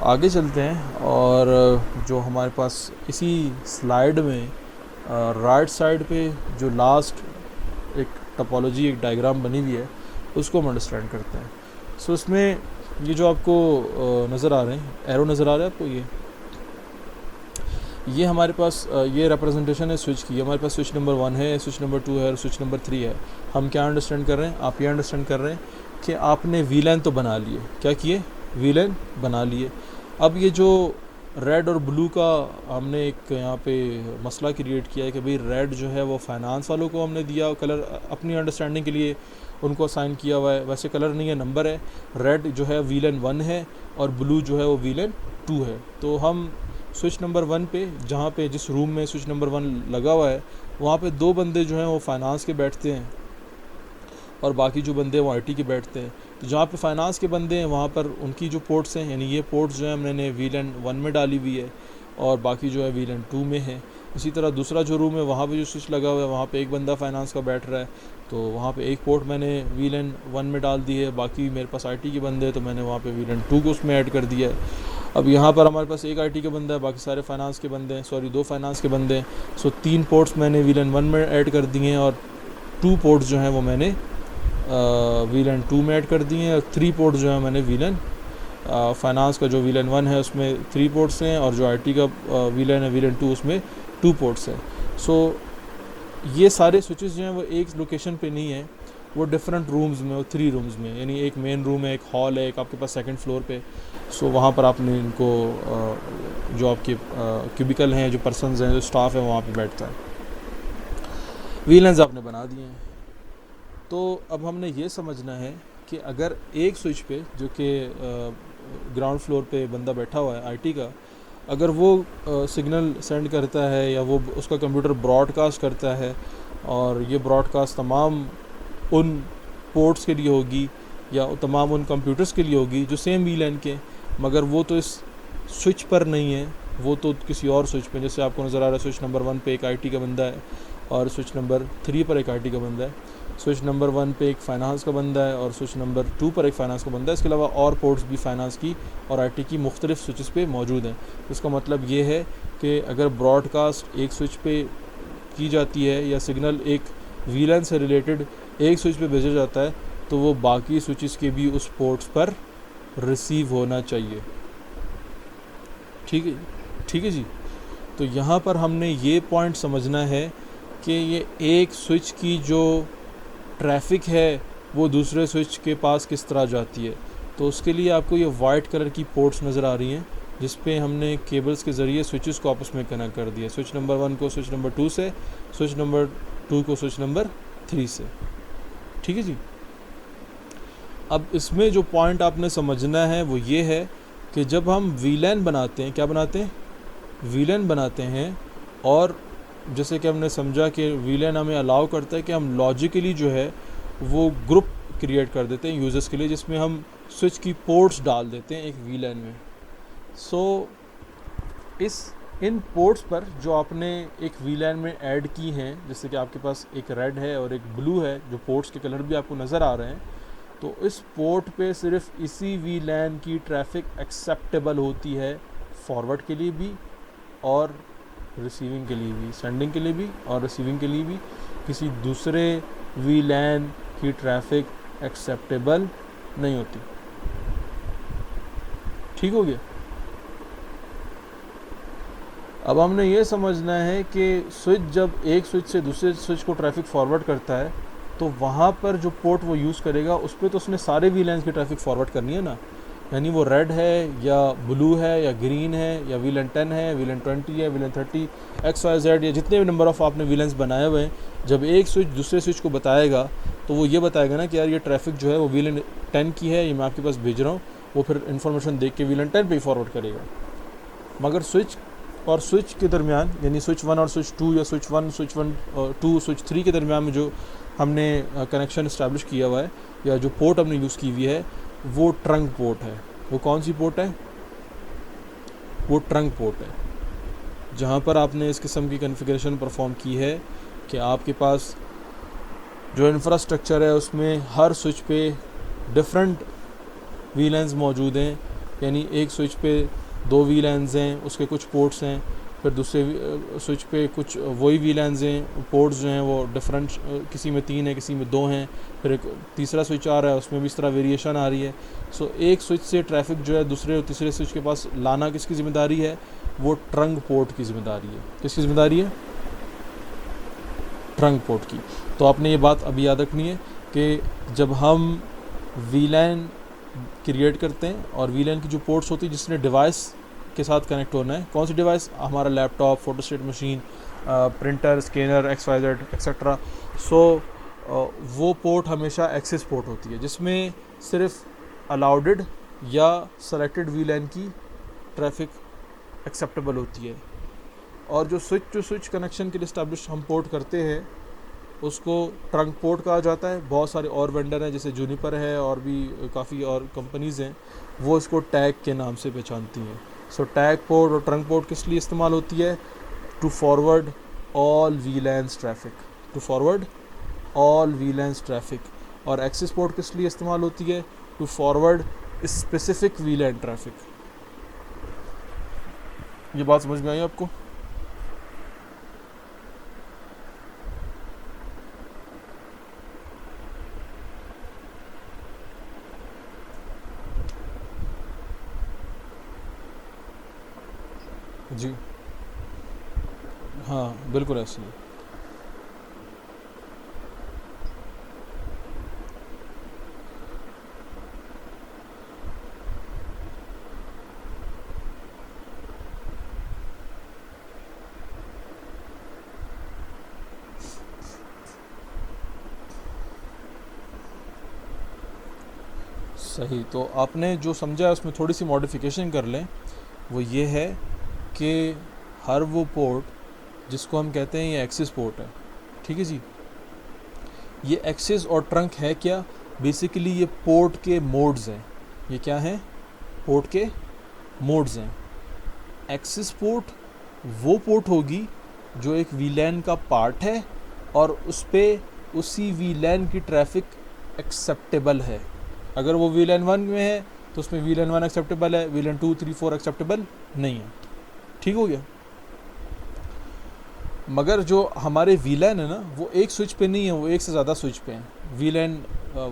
आगे चलते हैं और जो हमारे पास इसी स्लाइड में राइट साइड पे जो लास्ट एक टोपोलॉजी, एक डायग्राम बनी हुई है, उसको हम अंडरस्टैंड करते हैं। सो इसमें ये जो आपको नज़र आ रहे हैं, एरो नज़र आ रहा है आपको, ये हमारे पास ये रिप्रेजेंटेशन है स्विच की। हमारे पास स्विच नंबर 1 है, स्विच नंबर 2 है और स्विच नंबर 3 है। हम क्या अंडरस्टैंड कर रहे हैं? आप ये अंडरस्टैंड कर रहे हैं कि आपने वीलैन तो बना लिए। क्या किए? वीलैन बना लिए। अब ये जो रेड और ब्लू का हमने एक यहाँ पे मसला क्रिएट किया है कि भाई रेड जो है वो फाइनेंस वालों को हमने दिया कलर, अपनी अंडरस्टैंडिंग के लिए उनको असाइन किया हुआ है। वैसे कलर नहीं है, नंबर है। रेड जो है वीलन 1 है और ब्लू जो है वो वीलन 2 है। तो हम स्विच नंबर 1 पे, जहाँ पे जिस रूम में स्विच नंबर 1 लगा हुआ है, वहाँ पे 2 बंदे जो हैं वो फाइनेंस के बैठते हैं और बाकी जो बंदे वो आईटी के बैठते हैं। तो जहाँ पे फाइनेंस के बंदे हैं वहाँ पर उनकी जो पोर्ट्स हैं, यानी ये पोर्ट्स जो है मैंने वीलन 1 में डाली हुई है और बाकी जो है वीलन 2 में है। इसी तरह दूसरा जो रूम है वहाँ पे जो स्विच लगा हुआ है वहाँ पे एक बंदा फाइनेंस का बैठ रहा है, तो वहाँ पे एक पोर्ट मैंने वीलन 1 में डाल दी है। बाकी मेरे पास आईटी के बंदे हैं तो मैंने वहाँ पे वीलन 2 को उसमें ऐड कर दिया है। अब यहाँ पर हमारे पास एक आईटी के बंदा है, बाकी सारे फाइनेंस के बंदे हैं, सॉरी 2 फाइनेंस के बंदे हैं। सो 3 पोर्ट्स मैंने वीलन 1 में ऐड कर दिए हैं और 2 पोर्ट्स जो हैं वो मैंने वीलन 2 में ऐड कर दिए हैं और 3 पोर्ट्स जो है मैंने वीलन फाइनेंस का जो वीलन 1 है उसमें 3 पोर्ट्स हैं और जो आईटी का वीलन है वीलन 2 उसमें 2 पोर्ट्स हैं। सो ये सारे स्विचेस जो हैं वो एक लोकेशन पे नहीं है, वो डिफरेंट रूम्स में, वो 3 रूम्स में, यानी एक मेन रूम है, एक हॉल है, एक आपके पास सेकंड फ्लोर पे। सो वहाँ पर आपने इनको जो आपके क्यूबिकल हैं, जो पर्सनस हैं, जो स्टाफ है वहाँ पे बैठता है। वीलन्स आपने बना दिए हैं। तो अब हमने ये समझना है कि अगर एक स्विच पे जो कि ग्राउंड फ्लोर पे बंदा बैठा हुआ है आईटी का, अगर वो सिग्नल सेंड करता है या वो उसका कंप्यूटर ब्रॉडकास्ट करता है और ये ब्रॉडकास्ट तमाम उन पोर्ट्स के लिए होगी या तमाम उन कंप्यूटर्स के लिए होगी जो सेम वीलैन के, मगर वो तो इस स्विच पर नहीं है, वो तो किसी और स्विच पे, जैसे आपको नज़र आ रहा है स्विच नंबर 1 पे एक आईटी का बंदा है और स्विच नंबर 3 पर एक आईटी का बंदा है। स्विच नंबर 1 पे एक फाइनेंस का बंदा है और स्विच नंबर 2 पर एक फाइनेंस का बंदा है। इसके अलावा और पोर्ट्स भी फाइनेंस की और आईटी की मुख्तलिफ स्विचेस पे मौजूद हैं। इसका मतलब ये है कि अगर ब्रॉडकास्ट एक स्विच पे की जाती है या सिग्नल एक वीलैन से रिलेटेड एक स्विच पे भेजा जाता है तो वो बाकी स्विचेस के भी उस पोर्ट्स पर रिसीव होना चाहिए। ठीक है, ठीक है जी। तो यहाँ पर हमने ये पॉइंट समझना है कि ये एक स्विच की जो ट्रैफिक है वो दूसरे स्विच के पास किस तरह जाती है। तो उसके लिए आपको ये वाइट कलर की पोर्ट्स नज़र आ रही हैं जिस पे हमने केबल्स के ज़रिए स्विचेस को आपस में कनेक्ट कर दिया। स्विच नंबर 1 को स्विच नंबर 2 से, स्विच नंबर 2 को स्विच नंबर 3 से। ठीक है जी। अब इसमें जो पॉइंट आपने समझना है वो ये है कि जब हम वीलैन बनाते हैं, क्या बनाते हैं? वीलैन बनाते हैं। और जैसे कि हमने समझा कि वीलैन हमें अलाउ करता है कि हम लॉजिकली जो है वो ग्रुप क्रिएट कर देते हैं यूज़र्स के लिए, जिसमें हम स्विच की पोर्ट्स डाल देते हैं एक वीलैन में। सो इन पोर्ट्स पर जो आपने एक वीलैन में ऐड की हैं, जैसे कि आपके पास एक रेड है और एक ब्लू है, जो पोर्ट्स के कलर भी आपको नज़र आ रहे हैं, तो इस पोर्ट पे सिर्फ इसी वीलैन की ट्रैफिक एक्सेप्टेबल होती है, फॉरवर्ड के लिए भी और रिसीविंग के लिए भी, सेंडिंग के लिए भी और रिसीविंग के लिए भी। किसी दूसरे वीलैन की ट्रैफिक एक्सेप्टेबल नहीं होती। ठीक हो गया। अब हमने ये समझना है कि स्विच जब एक स्विच से दूसरे स्विच को ट्रैफिक फॉरवर्ड करता है तो वहाँ पर जो पोर्ट वो यूज़ करेगा उस पर तो उसने सारे वीलैंस की ट्रैफिक फॉरवर्ड करनी है ना, यानी वो रेड है या ब्लू है या ग्रीन है या वीलन 10 है, वीलन 20 है, वीलन 30, XYZ या जितने भी नंबर ऑफ़ आपने वीलेंस बनाए हुए हैं, जब एक स्विच दूसरे स्विच को बताएगा तो वो ये बताएगा ना कि यार ये ट्रैफिक जो है वो वीलन 10 की है, ये मैं आपके पास भेज रहा हूँ। वो फिर इन्फॉर्मेशन देख के वीलन 10 पे ही फॉरवर्ड करेगा। मगर स्विच और स्विच के दरमियान, यानी स्विच 1 और स्विच 2 या स्विच 1 स्विच 2 स्विच 3 के दरमियान में जो हमने कनेक्शन इस्टेब्लिश किया हुआ है या जो पोर्ट हमने यूज़ की हुई है वो ट्रंक पोर्ट है। वो कौन सी पोर्ट है? वो ट्रंक पोर्ट है, जहाँ पर आपने इस किस्म की कॉन्फ़िगरेशन परफॉर्म की है कि आपके पास जो इंफ्रास्ट्रक्चर है उसमें हर स्विच पे डिफरेंट वीलैंस मौजूद हैं यानी एक स्विच पे 2 VLANs हैं, उसके कुछ पोर्ट्स हैं, फिर दूसरे स्विच पे कुछ वही VLANs हैं, पोर्ट्स जो हैं वो डिफरेंट, किसी में 3 है, किसी में 2 हैं, फिर एक तीसरा स्विच आ रहा है, उसमें भी इस तरह वेरिएशन आ रही है। सो एक स्विच से ट्रैफिक जो है दूसरे और तीसरे स्विच के पास लाना किसकी ज़िम्मेदारी है? वो ट्रंक पोर्ट की ज़िम्मेदारी है। किसकी ज़िम्मेदारी है? ट्रंक पोर्ट की। तो आपने ये बात अभी याद रखनी है कि जब हम VLAN क्रिएट करते हैं और VLAN की जो पोर्ट्स होती है जिसने डिवाइस के साथ कनेक्ट होना है, कौन सी डिवाइस? हमारा laptop, photostat machine, printer, scanner, XYZ etcetera. So वो पोर्ट हमेशा एक्सेस पोर्ट होती है जिसमें सिर्फ अलाउडेड या सेलेक्टेड VLAN की ट्रैफिक एक्सेप्टेबल होती है। और जो स्विच टू स्विच कनेक्शन के लिए इस्टेब्लिश हम पोर्ट करते हैं उसको ट्रंक पोर्ट कहा जाता है। बहुत सारे और वेंडर हैं जैसे जूनिपर है और भी काफ़ी और कंपनीज़ हैं, वो इसको टैग के नाम से पहचानती हैं। सो टैग पोर्ट और ट्रंक पोर्ट किस लिए इस्तेमाल होती है? To forward all VLANs traffic, to forward all VLANs traffic. और एक्सेस पोर्ट किस लिए इस्तेमाल होती है? To forward specific VLAN traffic. ये बात समझ में आई आपको? जी हाँ, बिल्कुल ऐसे ही। सही। तो आपने जो समझा है उसमें थोड़ी सी मॉडिफिकेशन कर लें। वो ये है कि हर वो पोर्ट जिसको हम कहते हैं ये एक्सेस पोर्ट है, ठीक है जी। ये एक्सेस और ट्रंक है क्या? बेसिकली ये पोर्ट के मोड्स हैं। ये क्या हैं? पोर्ट के मोड्स हैं। एक्सेस पोर्ट वो पोर्ट होगी जो एक VLAN का पार्ट है और उस पर उसी VLAN की ट्रैफिक एक्सेप्टेबल है। अगर वो VLAN 1 में है तो उसमें VLAN 1 एक्सेप्टेबल है, VLAN 2, 3, 4 एक्सेप्टेबल नहीं है। ठीक हो गया? मगर जो हमारे VLAN है ना वो एक स्विच पे नहीं है, वो एक से ज़्यादा स्विच पे हैं। VLAN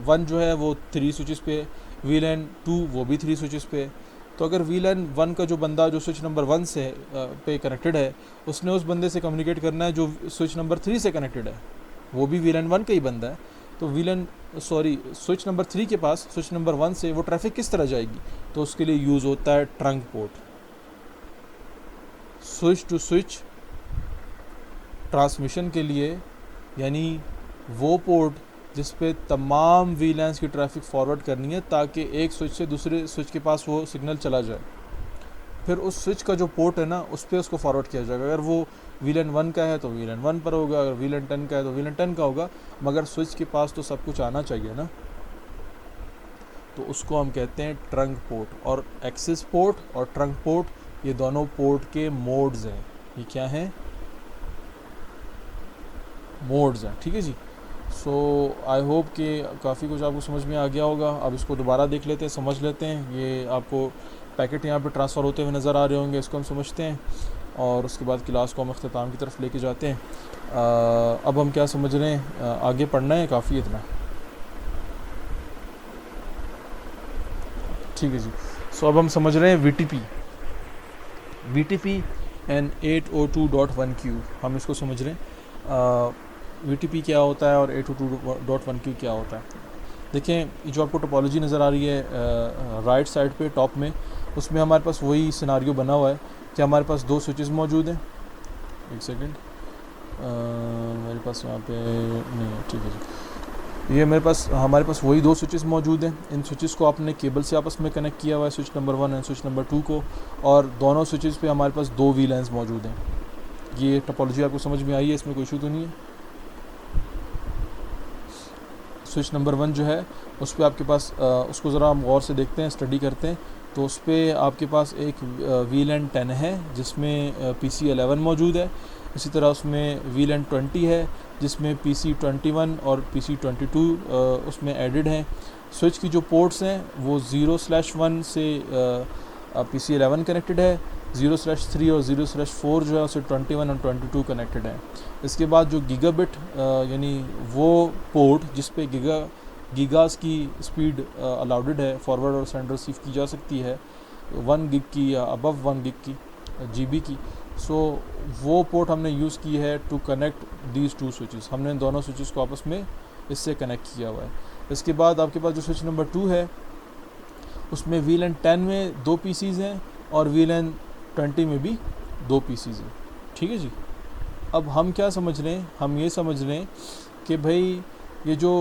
1 जो है वो 3 स्विचेस पे है, VLAN 2 वो भी 3 स्विचेस पे है। तो अगर VLAN 1 का जो बंदा जो स्विच नंबर 1 से पे कनेक्टेड है, उसने उस बंदे से कम्युनिकेट करना है जो स्विच नंबर 3 से कनेक्टेड है, वो भी VLAN 1 का ही बंदा है। तो स्विच नंबर 3 के पास स्विच नंबर 1 से वो ट्रैफिक किस तरह जाएगी? तो उसके लिए यूज़ होता है trunk port. Switch to switch transmission के लिए, यानी वो पोर्ट जिस पे तमाम VLANs की ट्रैफिक फॉरवर्ड करनी है ताकि एक स्विच से दूसरे स्विच के पास वो सिग्नल चला जाए। फिर उस स्विच का जो पोर्ट है ना उस पर उसको फॉरवर्ड किया जाएगा। अगर वो VLAN 1 का है तो VLAN 1 पर होगा, अगर VLAN 10 का है तो VLAN 10 का होगा, मगर स्विच के पास तो सब कुछ आना चाहिए ना। तो उसको हम कहते हैं ट्रंक पोर्ट। और एक्सेस पोर्ट और ट्रंक पोर्ट ये दोनों पोर्ट के मोड्स हैं। ये क्या हैं? मोड्स हैं, ठीक है जी। सो आई होप कि काफ़ी कुछ आपको समझ में आ गया होगा। अब इसको दोबारा देख लेते हैं, समझ लेते हैं। ये आपको पैकेट यहाँ पे ट्रांसफ़र होते हुए नज़र आ रहे होंगे, इसको हम समझते हैं और उसके बाद क्लास को हम अख्ताम की तरफ लेके जाते हैं। अब हम क्या समझ रहे हैं? आगे पढ़ना है काफ़ी इतना, ठीक है जी। सो अब हम समझ रहे हैं VTP एंड 802.1Q, हम इसको समझ रहे हैं। VTP क्या होता है और 802.1Q क्या होता है? देखें, जो आपको टोपोलॉजी नज़र आ रही है राइट साइड पे टॉप में, उसमें हमारे पास वही सिनारियो बना हुआ है कि हमारे पास 2 स्विचेस मौजूद हैं। एक सेकंड, मेरे पास यहाँ पे नहीं है, ठीक है जी। ये हमारे पास वही 2 स्विचेस मौजूद हैं। इन स्विचेस को आपने केबल से आपस में कनेक्ट किया हुआ है, switch number 1 and switch number 2 को, और दोनों स्विचेस पे हमारे पास 2 VLANs मौजूद हैं। ये टोपोलॉजी आपको समझ में आई है? इसमें कोई इशू तो नहीं है? स्विच नंबर 1 जो है उस पर आपके पास उसको ज़रा हम गौर से देखते हैं, स्टडी करते हैं। तो उस पर आपके पास एक VLAN 10 है जिसमें PC 11 मौजूद है। इसी तरह उसमें VLAN 20 है जिसमें PC 21 और PC 22 उसमें एडिड हैं। स्विच की जो पोर्ट्स हैं वो 0/1 से PC 11 कनेक्टेड है, 0/3 और 0/4 जो है उसे 21 और 22 कनेक्टेड है। इसके बाद जो गीगाबिट यानी वो पोर्ट जिस पे गीगास की स्पीड अलाउडेड है, फॉरवर्ड और सेंड रिसीव की जा सकती है 1 गिग की या अबव 1 गिग की GB की। सो वो पोर्ट हमने यूज़ की है to connect these two switches. हमने दोनों स्विचेस को आपस में इससे कनेक्ट किया हुआ है। इसके बाद आपके पास जो स्विच नंबर 2 है उसमें VLAN 10 में 2 PCs हैं और VLAN 20 में भी 2 PCs हैं। ठीक है जी। अब हम क्या समझ रहे हैं, हम ये समझ रहे हैं कि भाई ये जो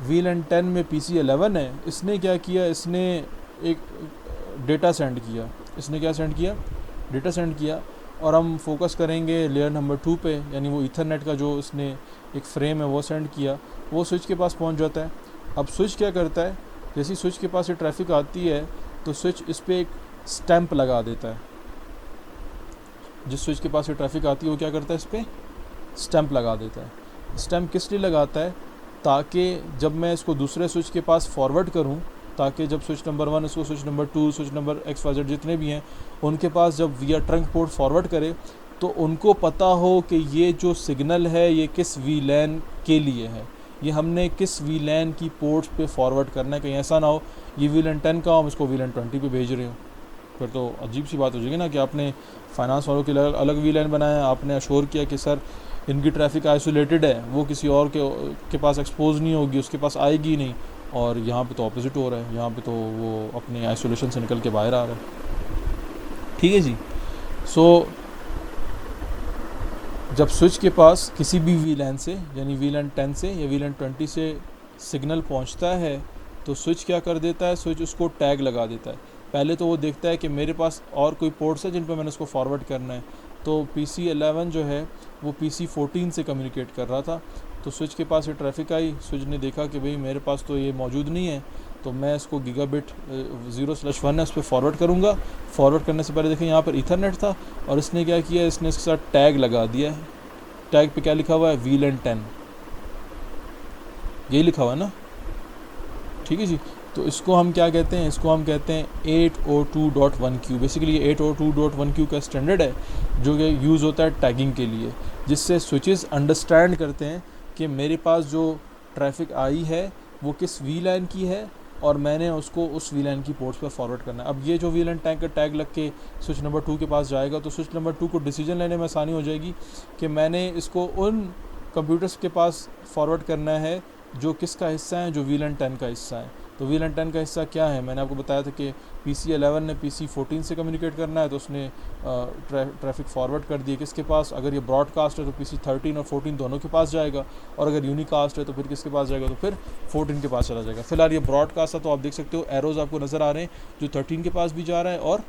VLAN 10 में PC 11 है, इसने क्या किया, इसने एक डेटा सेंड किया। इसने क्या सेंड किया, डेटा सेंड किया। और हम फोकस करेंगे लेयर नंबर 2 पे, यानी वो ईथरनेट का जो इसने एक फ्रेम है वो सेंड किया, वो स्विच के पास पहुंच जाता है। अब स्विच क्या करता है, जैसे स्विच के पास ये ट्रैफिक आती है तो स्विच इस पर एक स्टैंप लगा देता है। जिस स्विच के पास ये ट्रैफिक आती है वो क्या करता है, इस पर स्टैंप लगा देता है। स्टैंप किस लिए लगाता है, ताकि जब मैं इसको दूसरे स्विच के पास फॉरवर्ड करूं, ताकि जब स्विच नंबर 1 इसको switch number 2 switch number XYZ जितने भी हैं उनके पास जब विया ट्रंक पोर्ट फॉरवर्ड करे तो उनको पता हो कि ये जो सिग्नल है ये किस VLAN के लिए है, ये हमने किस VLAN की पोर्ट्स पे फॉरवर्ड करना है। कहीं ऐसा ना हो ये VLAN 10 का हम इसको VLAN 20 पे भेज रहे हो, फिर तो अजीब सी बात हो जाएगी ना कि आपने फाइनेंस वालों के लिए अलग VLAN बनाया, आपने अश्योर किया कि सर इनकी ट्रैफिक आइसोलेटेड है, वो किसी और के पास एक्सपोज नहीं होगी, उसके पास आएगी नहीं, और यहाँ पे तो ऑपोजिट हो रहा है, यहाँ पे तो वो अपने आइसोलेशन से निकल के बाहर आ रहा है। ठीक है जी। सो जब स्विच के पास किसी भी VLAN से यानी VLAN 10 से या VLAN 20 से सिग्नल पहुँचता है तो स्विच क्या कर देता है, स्विच उसको टैग लगा देता है। पहले तो वो देखता है कि मेरे पास और कोई पोर्ट्स है जिन पर मैंने उसको फॉरवर्ड करना है। तो PC 11 जो है वो PC 14 से कम्युनिकेट कर रहा था, तो स्विच के पास ये ट्रैफिक आई, स्विच ने देखा कि भाई मेरे पास तो ये मौजूद नहीं है, तो मैं इसको गीगाबिट 0/1 है उस पर फॉरवर्ड करूँगा। फॉरवर्ड करने से पहले देखें यहाँ पर ईथरनेट था और इसने क्या किया, इसने इसके साथ टैग लगा दिया है। टैग पे क्या लिखा हुआ है, VLAN 10, यही लिखा हुआ है ना। ठीक है जी। तो इसको हम क्या कहते हैं, इसको हम कहते हैं 802.1q। बेसिकली ये 802.1q का स्टैंडर्ड है जो कि यूज़ होता है टैगिंग के लिए, जिससे स्विचेस अंडरस्टैंड करते हैं कि मेरे पास जो ट्रैफिक आई है वो किस VLAN की है और मैंने उसको उस VLAN की पोर्ट्स पर फॉरवर्ड करना है। अब ये जो VLAN टैग का टैग लग के स्विच नंबर 2 के पास जाएगा तो स्विच नंबर 2 को डिसीजन लेने में आसानी हो जाएगी कि मैंने इसको उन कंप्यूटर्स के पास फॉरवर्ड करना है जो किसका हिस्सा है, जो VLAN 10 का हिस्सा है। तो VLAN 10 का हिस्सा क्या है, मैंने आपको बताया था कि PC 11 ने PC 14 से कम्युनिकेट करना है, तो उसने ट्रैफिक फॉरवर्ड कर दिया किसके पास, अगर ये ब्रॉडकास्ट है तो PC 13 और 14 दोनों के पास जाएगा, और अगर यूनिकास्ट है तो फिर किसके पास जाएगा, तो फिर 14 के पास चला जाएगा। फिलहाल ये ब्रॉडकास्ट है तो आप देख सकते हो एरोज़ आपको नज़र आ रहे हैं जो 13 के पास भी जा रहा है और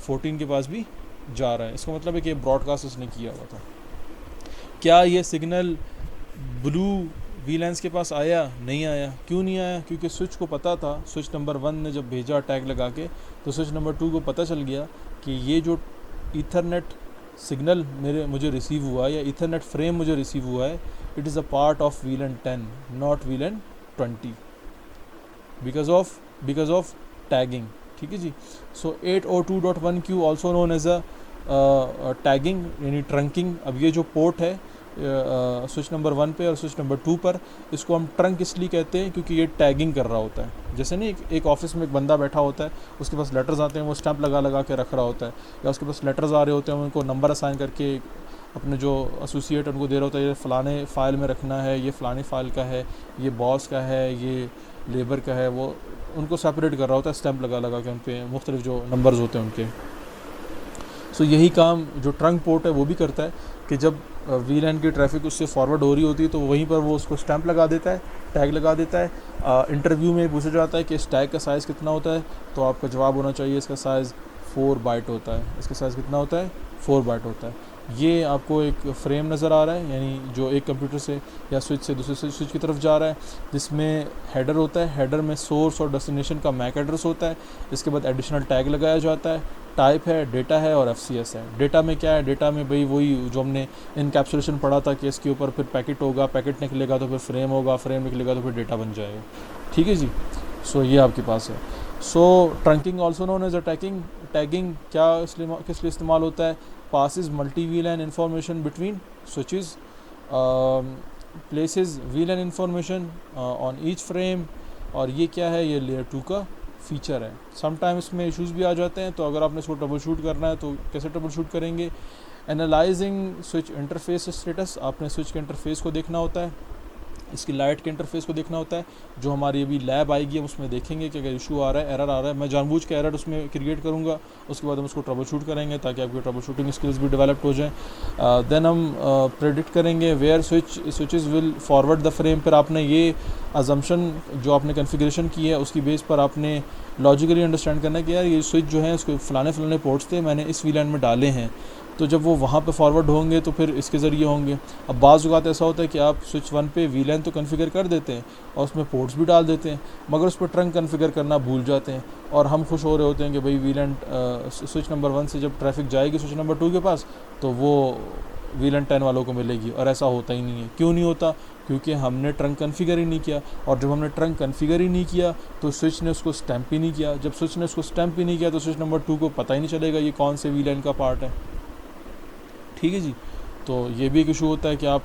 14 के पास भी जा रहा है। इसका मतलब है कि ब्रॉडकास्ट उसने किया हुआ था। क्या ये सिग्नल ब्लू VLANs के पास आया, नहीं आया? क्यों नहीं आया? क्योंकि स्विच को पता था, स्विच नंबर 1 ने जब भेजा टैग लगा के तो स्विच नंबर 2 को पता चल गया कि ये जो ईथरनेट सिग्नल मुझे रिसीव हुआ या ईथरनेट फ्रेम मुझे रिसीव हुआ है, it is a part of VLAN 10 not VLAN 20 because of tagging. ठीक है जी। So 802.1q also known as a tagging यानी ट्रंकिंग। अब ये जो पोर्ट है स्विच नंबर 1 पे और स्विच नंबर 2 पर, इसको हम ट्रंक इसलिए कहते हैं क्योंकि ये टैगिंग कर रहा होता है। जैसे नहीं एक ऑफिस में एक बंदा बैठा होता है, उसके पास लेटर्स आते हैं, वो स्टैंप लगा के रख रहा होता है, या उसके पास लेटर्स आ रहे होते हैं, उनको नंबर असाइन करके अपने जो एसोसिएट उनको दे रहा होता है, ये फ़लाने फ़ाइल में रखना है, ये फ़लानी फ़ाइल का है, ये बॉस का है, ये लेबर का है, वो उनको सेपरेट कर रहा होता है स्टैंप लगा के उन पर मुख्तलिफ जो नंबर्स होते हैं उनके। सो यही काम जो ट्रंक पोर्ट है वो भी करता है कि जब VLAN की ट्रैफिक उससे फॉरवर्ड हो रही होती है तो वहीं पर वो उसको स्टैंप लगा देता है, टैग लगा देता है। इंटरव्यू में पूछा जाता है कि इस टैग का साइज़ कितना होता है, तो आपका जवाब होना चाहिए इसका साइज़ 4 बाइट होता है। इसका साइज़ कितना होता है, 4 बाइट होता है। ये आपको एक फ्रेम नज़र आ रहा है, यानी जो एक कंप्यूटर से या स्विच से दूसरे स्विच की तरफ जा रहा है, जिसमें हेडर होता है। हेडर में सोर्स और डेस्टिनेशन का मैक एड्रेस होता है। इसके बाद एडिशनल टैग लगाया जाता है। टाइप है, डेटा है और FCS है। डेटा में क्या है, डेटा में भाई वही जो हमने इनकैप्सुलेशन पढ़ा था कि इसके ऊपर फिर पैकेट होगा, पैकेट निकलेगा तो फिर फ्रेम होगा, फ्रेम निकलेगा तो फिर डेटा बन जाएगा। ठीक है जी। सो ये आपके पास है। So trunking also known as a tagging. Tagging क्या किस लिए इस्तेमाल होता है? passes multi-VLAN information between switches, places VLAN information on each frame। और ये क्या है, ये लेयर 2 का फीचर है। समटाइम इसमें इश्यूज़ भी आ जाते हैं, तो अगर आपने इसको ट्रबल शूट करना है तो कैसे ट्रबल शूट करेंगे? एनालाइजिंग स्विच इंटरफेस स्टेटस, आपने स्विच के इंटरफेस को देखना होता है, इसकी लाइट के इंटरफेस को देखना होता है। जो हमारी अभी लैब आएगी हम उसमें देखेंगे कि अगर इशू आ रहा है, एरर आ रहा है, मैं जानबूझ के एरर उसमें क्रिएट करूँगा, उसके बाद हम उसको ट्रबल शूट करेंगे ताकि आपकी ट्रबल शूटिंग स्किल्स भी डेवलप्ड हो जाएँ। देन हम प्रेडिक्ट करेंगे where switches will forward the frame. फिर आपने ये अजम्पशन जो आपने कन्फिग्रेशन की है उसकी बेस पर आपने लॉजिकली अंडरस्टैंड करना है कि यार ये स्विच जो है उसको फलाने पोर्ट्स थे, मैंने इस VLAN में डाले हैं, तो जब वो वहाँ पे फॉरवर्ड होंगे तो फिर इसके ज़रिए होंगे। अब बाज़ औक़ात ऐसा होता है कि आप स्विच 1 पे VLAN तो कॉन्फ़िगर कर देते हैं और उसमें पोर्ट्स भी डाल देते हैं, मगर उस पर ट्रंक कॉन्फ़िगर करना भूल जाते हैं, और हम खुश हो रहे होते हैं कि भाई VLAN स्विच नंबर 1 से जब ट्रैफिक जाएगी स्विच नंबर 2 के पास तो वो VLAN 10 वालों को मिलेगी, और ऐसा होता ही नहीं है। क्यों नहीं होता? क्योंकि हमने ट्रंक कॉन्फ़िगर ही नहीं किया, और जब हमने ट्रंक कॉन्फ़िगर ही नहीं किया तो स्विच ने उसको स्टैम्प ही नहीं किया। जब स्विच ने उसको स्टैम्प ही नहीं किया तो स्विच नंबर 2 को पता ही नहीं चलेगा ये कौन से VLAN का पार्ट है। ठीक है जी। तो ये भी एक इशू होता है कि आप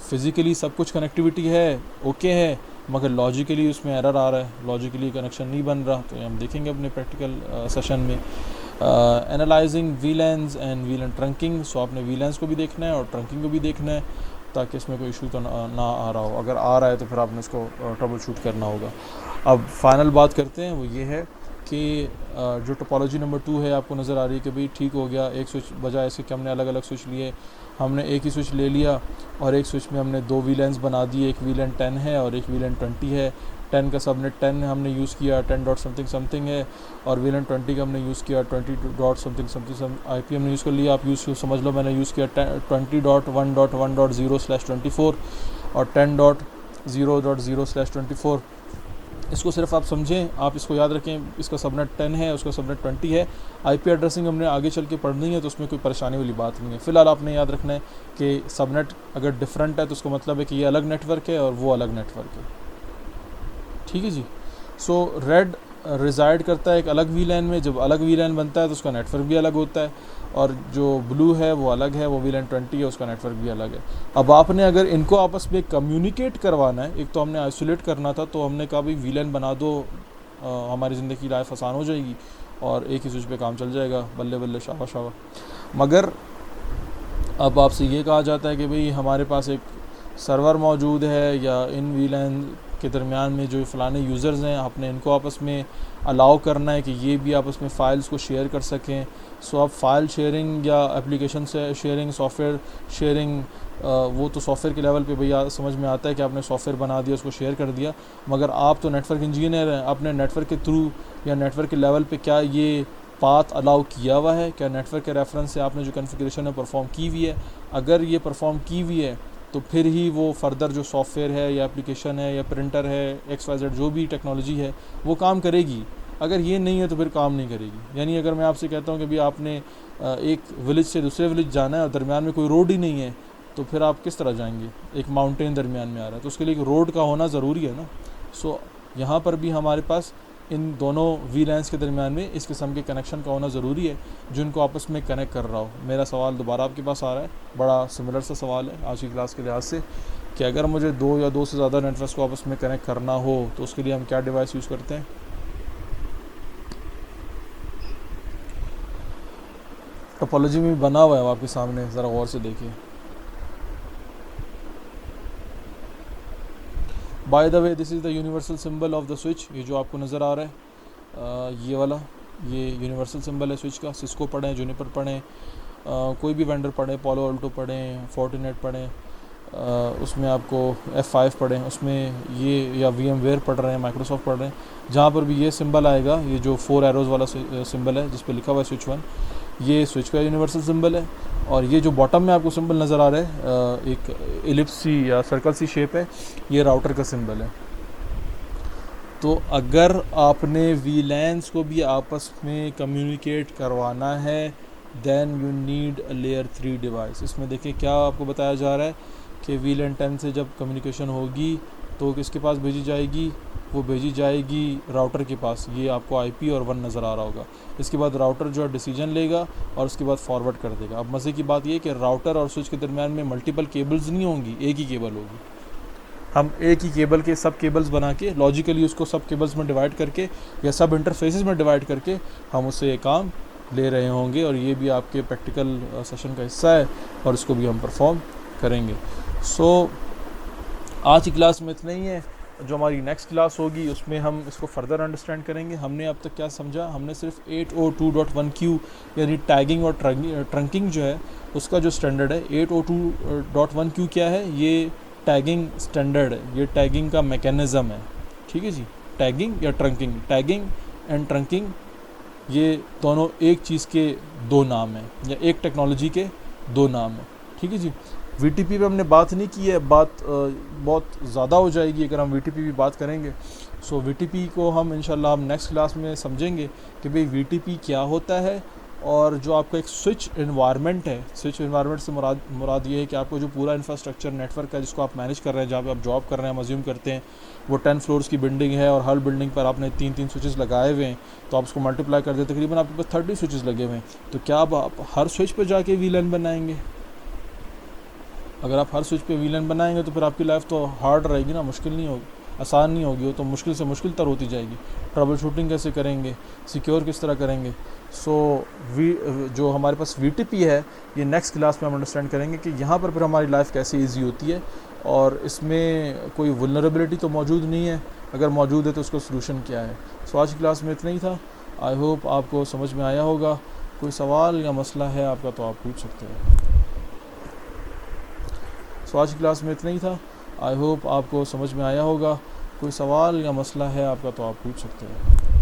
फिज़िकली सब कुछ कनेक्टिविटी है, ओके है, मगर लॉजिकली उसमें एरर आ रहा है, लॉजिकली कनेक्शन नहीं बन रहा। तो ये हम देखेंगे अपने प्रैक्टिकल सेशन में। Analysing VLANs and VLAN trunking. So आपने VLANs को भी देखना है और ट्रंकिंग को भी देखना है ताकि इसमें कोई इशू तो ना आ रहा हो। अगर आ रहा है तो फिर आपने इसको ट्रबल शूट करना होगा। अब फाइनल बात करते हैं, वो ये है कि जो टोपोलॉजी नंबर 2 है आपको नज़र आ रही है कि भाई ठीक हो गया, एक स्विच बजाय ऐसे कि हमने अलग अलग स्विच लिए, हमने एक ही स्विच ले लिया और एक स्विच में हमने 2 VLANs बना दिए। एक VLAN 10 है और एक VLAN 20 है। 10 का सबनेट 10 हमने यूज़ किया, 10 डॉट समथिंग समथिंग है, और VLAN 20 का हमने यूज़ किया 20 डॉट समथिंग समथिंग IP हमने यूज़ कर लिया। आप यूज़ समझ लो मैंने यूज़ किया 20.1.1.0/24 और 10.0.0/24। इसको सिर्फ आप समझें, आप इसको याद रखें, इसका सबनेट 10 है, उसका सबनेट 20 है। IP एड्रेसिंग हमने आगे चल के पढ़नी है तो उसमें कोई परेशानी वाली बात नहीं है। फ़िलहाल आपने याद रखना है कि सबनेट अगर डिफरेंट है तो उसका मतलब है कि ये अलग नेटवर्क है और वो अलग नेटवर्क है। ठीक है जी। सो रेड रिज़ाइड करता है एक अलग VLAN में। जब अलग VLAN बनता है तो उसका नेटवर्क भी अलग होता है, और जो ब्लू है वो अलग है, वो VLAN 20 है, उसका नेटवर्क भी अलग है। अब आपने अगर इनको आपस में कम्युनिकेट करवाना है, एक तो हमने आइसोलेट करना था तो हमने कहा भाई VLAN बना दो, हमारी ज़िंदगी की लाइफ आसान हो जाएगी और एक ही स्विच पे काम चल जाएगा, बल्ले बल्ले शाबा शाबा। मगर अब आपसे ये कहा जाता है कि भाई हमारे पास एक सर्वर मौजूद है या इन VLAN के दरमियान में जो फ़लाने यूज़र्स हैं, आपने इनको आपस में अलाउ करना है कि ये भी आपस में फ़ाइल्स को शेयर कर सकें। सो आप फ़ाइल शेयरिंग या एप्लीकेशन से शेयरिंग, सॉफ्टवेयर शेयरिंग, वो तो सॉफ्टवेयर के लेवल पे भैया समझ में आता है कि आपने सॉफ्टवेयर बना दिया, उसको शेयर कर दिया, मगर आप तो नेटवर्क इंजीनियर हैं, आपने नेटवर्क के थ्रू या नेटवर्क के लेवल पे क्या ये पाथ अलाउ किया हुआ है? क्या नेटवर्क के रेफरेंस से आपने जो कॉन्फ़िगरेशन है परफॉर्म की हुई है? अगर ये परफॉर्म की हुई है तो फिर ही वो फर्दर जो सॉफ्टवेयर है या एप्लीकेशन है या प्रिंटर है, XYZ जो भी टेक्नोलॉजी है वो काम करेगी। अगर ये नहीं है तो फिर काम नहीं करेगी। यानी अगर मैं आपसे कहता हूँ कि भाई आपने एक विलेज से दूसरे विलेज जाना है और दरमियान में कोई रोड ही नहीं है, तो फिर आप किस तरह जाएंगे? एक माउंटेन दरमियान में आ रहा है तो उसके लिए एक रोड का होना ज़रूरी है ना। सो यहाँ पर भी हमारे पास इन दोनों VLANs के दरमियान में इस किस्म के कनेक्शन का होना ज़रूरी है जो इनको आपस में कनेक्ट कर रहा हो। मेरा सवाल दोबारा आपके पास आ रहा है, बड़ा सिमिलर सा सवाल है आज की क्लास के लिहाज से, कि अगर मुझे 2 या 2 से ज़्यादा नेटवर्क्स को आपस में कनेक्ट करना हो तो उसके लिए हम क्या डिवाइस यूज़ करते हैं? टोपोलॉजी में बना हुआ है आपके सामने, ज़रा गौर से देखिए। By the way, this is the universal symbol of the switch. ये जो आपको नज़र आ रहा है ये वाला, ये यूनिवर्सल सिंबल है स्विच का। सिस्को पढ़ें, जूनिपर पढ़ें, कोई भी वेंडर पढ़ें, पालो अल्टो पढ़ें, फोर्टिनेट पढ़ें, उसमें आपको F5 पढ़ें, उसमें ये, या VMware पढ़ रहे हैं, माइक्रोसॉफ्ट पढ़ रहे हैं, जहाँ पर भी ये सिंबल आएगा, ये जो 4 एरोज़ वाला सिंबल है जिस पे लिखा हुआ है स्विच 1, ये स्विच का यूनिवर्सल सिंबल है, और ये जो बॉटम में आपको सिंबल नज़र आ रहा है एक एलिप्स सी या सर्कल सी शेप है, ये राउटर का सिंबल है। तो अगर आपने वीलैंस को भी आपस में कम्युनिकेट करवाना है then you need a layer 3 device. इसमें देखिए क्या आपको बताया जा रहा है कि वीलैन 10 से जब कम्युनिकेशन होगी तो किसके पास भेजी जाएगी, वो भेजी जाएगी राउटर के पास। ये आपको IP और 1 नज़र आ रहा होगा। इसके बाद राउटर जो है डिसीजन लेगा और उसके बाद फॉरवर्ड कर देगा। अब मज़े की बात ये कि राउटर और स्विच के दरमियान में मल्टीपल केबल्स नहीं होंगी, एक ही केबल होगी। हम एक ही केबल के सब केबल्स बना के लॉजिकली उसको सब केबल्स में डिवाइड करके या सब इंटरफेसेस में डिवाइड करके हम उससे ये काम ले रहे होंगे, और ये भी आपके प्रैक्टिकल सेशन का हिस्सा है और इसको भी हम परफॉर्म करेंगे। सो आज की क्लास में इतना ही है। जो हमारी नेक्स्ट क्लास होगी उसमें हम इसको फर्दर अंडरस्टैंड करेंगे। हमने अब तक क्या समझा, हमने सिर्फ 802.1q यानी टैगिंग और ट्रंकिंग जो है उसका जो स्टैंडर्ड है 802.1q क्या है, ये टैगिंग स्टैंडर्ड है, ये टैगिंग का मैकेनिज़्म है। ठीक है जी, टैगिंग या ट्रंकिंग, टैगिंग एंड ट्रंकिंग ये दोनों एक चीज़ के दो नाम हैं या एक टेक्नोलॉजी के दो नाम हैं। ठीक है जी। VTP पे हमने बात नहीं की है, बात बहुत ज़्यादा हो जाएगी अगर हम VTP भी बात करेंगे। सो VTP को हम इंशाल्लाह हम नेक्स्ट क्लास में समझेंगे कि भाई VTP क्या होता है, और जो आपका एक स्विच एनवायरनमेंट है, स्विच एनवायरनमेंट से मुराद ये है कि आपको जो पूरा इंफ्रास्ट्रक्चर नेटवर्क है जिसको आप मैनेज कर रहे हैं, जहाँ पे आप जॉब कर रहे हैं, हम अज्यूम करते हैं वो 10 फ्लोर्स की बिल्डिंग है और हर बिल्डिंग पर आपने 3-3 स्विचेस लगाए हुए हैं, तो आप उसको मल्टीप्लाई कर देते तकरीबन आपके पास 30 स्विचेस लगे हुए हैं। तो क्या आप हर स्विच पर जाके VLAN बनाएंगे? अगर आप हर स्विच पे VLAN बनाएंगे तो फिर आपकी लाइफ तो हार्ड रहेगी ना, मुश्किल नहीं होगी, आसान नहीं होगी, वो तो मुश्किल से मुश्किल तर होती जाएगी। ट्रबल शूटिंग कैसे करेंगे, सिक्योर किस तरह करेंगे? जो हमारे पास VTP है ये नेक्स्ट क्लास में हम अंडरस्टैंड करेंगे कि यहाँ पर फिर हमारी लाइफ कैसे ईजी होती है, और इसमें कोई वल्नरेबिलिटी तो मौजूद नहीं है, अगर मौजूद है तो उसका सोल्यूशन क्या है। आज की क्लास में इतना ही था। आई होप आपको समझ में आया होगा। कोई सवाल या मसला है आपका तो आप पूछ सकते हैं। आज की क्लास में इतना ही था। आई होप आपको समझ में आया होगा। कोई सवाल या मसला है आपका तो आप पूछ सकते हैं।